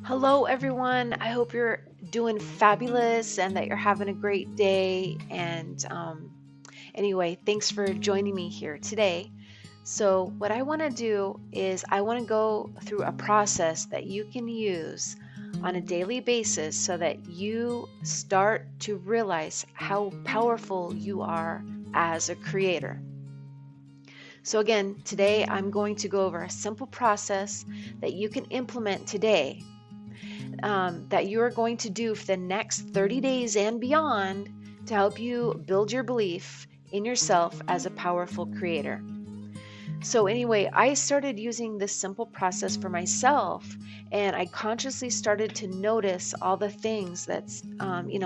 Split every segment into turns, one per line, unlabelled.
Hello, everyone. I hope you're doing fabulous and that you're having a great day. And anyway, thanks for joining me here today. So, what I want to do is I want to go through a process that you can use on a daily basis so that you start to realize how powerful you are as a creator. So, again, today I'm going to go over a simple process that you can implement today that you are going to do for the next 30 days and beyond to help you build your belief in yourself as a powerful creator. So anyway, I started using this simple process for myself, and I consciously started to notice all the things that's,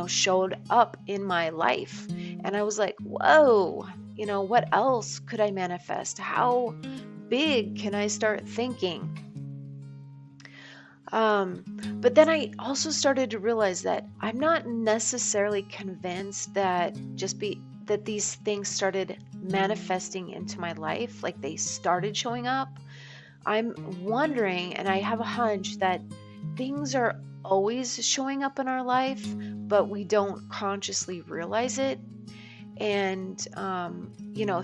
showed up in my life. And I was like, whoa, what else could I manifest? How big can I start thinking? But then I also started to realize that I'm not necessarily convinced that that these things started manifesting into my life, like they started showing up. I'm wondering, and I have a hunch that things are always showing up in our life, but we don't consciously realize it. And,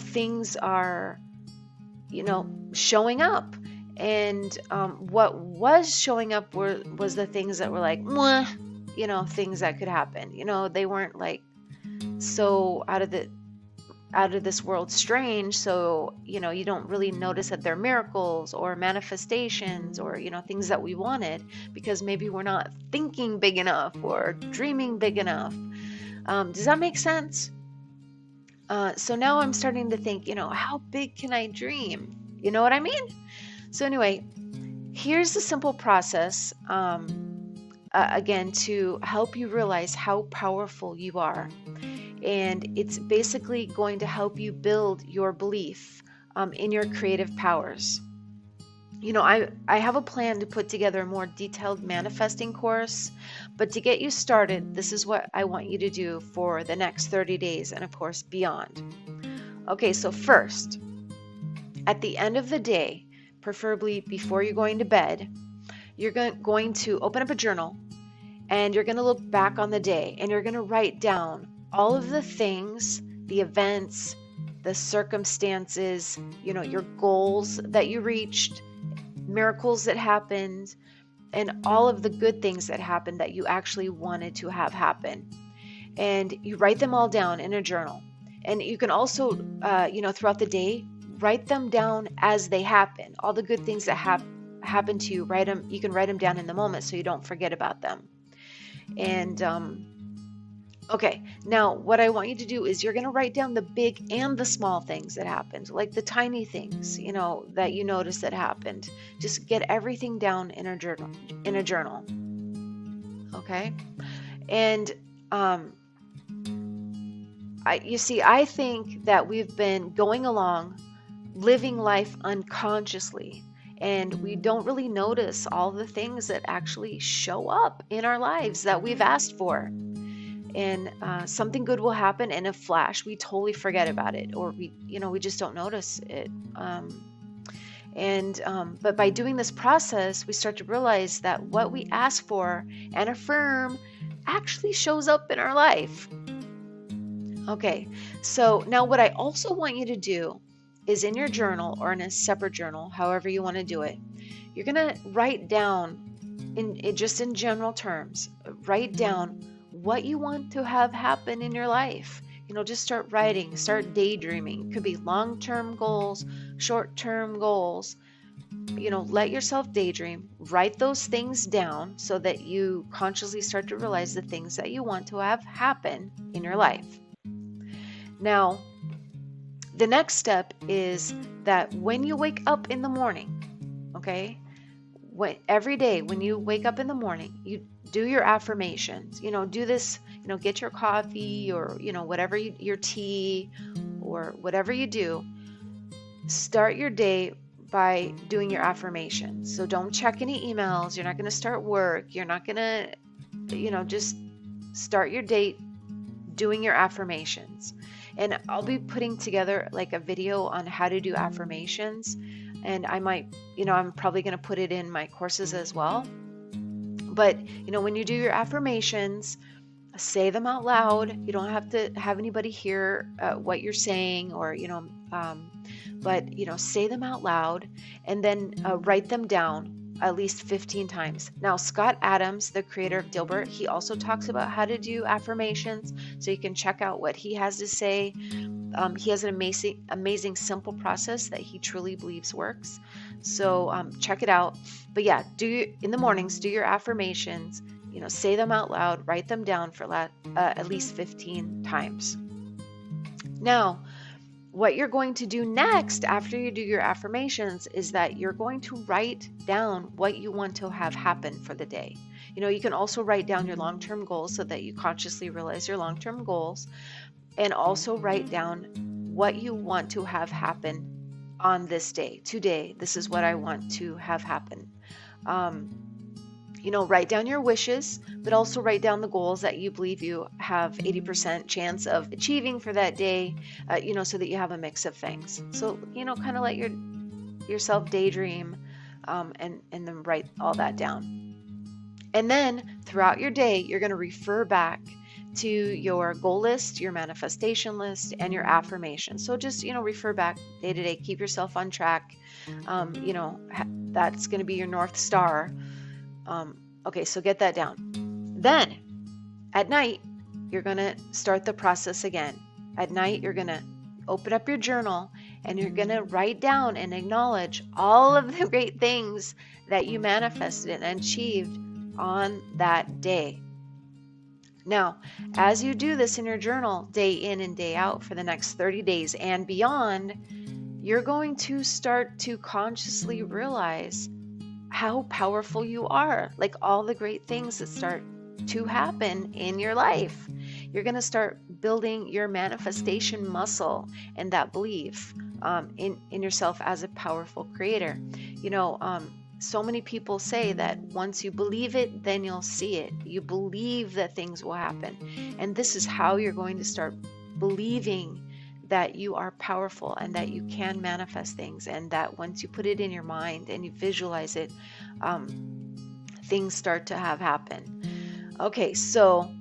things are, showing up. And what was showing up was the things that were like, mwah, things that could happen. They weren't like so out of this world strange. So, you don't really notice that they're miracles or manifestations or, things that we wanted because maybe we're not thinking big enough or dreaming big enough. Does that make sense? So now I'm starting to think, how big can I dream? You know what I mean? So anyway, here's the simple process, again, to help you realize how powerful you are. And it's basically going to help you build your belief in your creative powers. I have a plan to put together a more detailed manifesting course, but to get you started, this is what I want you to do for the next 30 days and of course beyond. Okay, so first, at the end of the day, preferably before you're going to bed, you're going to open up a journal and you're going to look back on the day and you're going to write down all of the things, the events, the circumstances, your goals that you reached, miracles that happened, and all of the good things that happened that you actually wanted to have happen. And you write them all down in a journal. And you can also, throughout the day, write them down as they happen. All the good things that happen to you, you can write them down in the moment so you don't forget about them. And okay, now what I want you to do is you're going to write down the big and the small things that happened, like the tiny things, that you notice that happened. Just get everything down in a journal. Okay? And I think that we've been going along living life unconsciously, and we don't really notice all the things that actually show up in our lives that we've asked for. And something good will happen in a flash. We totally forget about it, or we just don't notice it. But by doing this process, we start to realize that what we ask for and affirm actually shows up in our life. Okay, so now what I also want you to do is in your journal or in a separate journal, however you want to do it, you're going to write down, just in general terms, write down what you want to have happen in your life. Just start writing, start daydreaming. It could be long-term goals, short-term goals. Let yourself daydream, write those things down so that you consciously start to realize the things that you want to have happen in your life. Now, the next step is that when you wake up in the morning, okay, every day when you wake up in the morning, you do your affirmations. Do this, get your coffee or, whatever your tea or whatever you do. Start your day by doing your affirmations. So don't check any emails. You're not going to start work. You're not going to, just start your day doing your affirmations. And I'll be putting together like a video on how to do affirmations. And I might, I'm probably going to put it in my courses as well. But, when you do your affirmations, say them out loud. You don't have to have anybody hear what you're saying, or, but, say them out loud, and then write them down at least 15 times. Now, Scott Adams, the creator of Dilbert, he also talks about how to do affirmations, so you can check out what he has to say. He has an amazing simple process that he truly believes works. So check it out. But yeah, in the mornings, do your affirmations, say them out loud, write them down for at least 15 times. Now, what you're going to do next after you do your affirmations is that you're going to write down what you want to have happen for the day. You can also write down your long-term goals so that you consciously realize your long-term goals, and also write down what you want to have happen on this day. Today, this is what I want to have happen. Write down your wishes, but also write down the goals that you believe you have 80% chance of achieving for that day, so that you have a mix of things. So, kind of let yourself daydream, and then write all that down. And then throughout your day, you're going to refer back to your goal list, your manifestation list, and your affirmation. So just, refer back day to day, keep yourself on track. That's going to be your North Star. Okay, so get that down. Then at night, you're going to start the process again. At night, you're going to open up your journal, and you're going to write down and acknowledge all of the great things that you manifested and achieved on that day. Now, as you do this in your journal day in and day out for the next 30 days and beyond, you're going to start to consciously realize how powerful you are, like all the great things that start to happen in your life. You're going to start building your manifestation muscle and that belief in yourself as a powerful creator. So many people say that once you believe it, then you'll see it. You believe that things will happen. And this is how you're going to start believing that you are powerful and that you can manifest things, and that once you put it in your mind and you visualize it, things start to have happen. Okay, so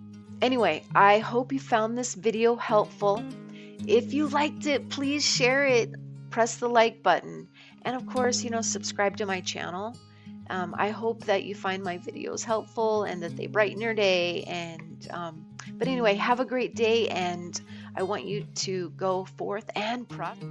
anyway, I hope you found this video helpful. If you liked it, please share it, press the like button, and of course, subscribe to my channel. I hope that you find my videos helpful and that they brighten your day. But anyway, have a great day, and I want you to go forth and prosper.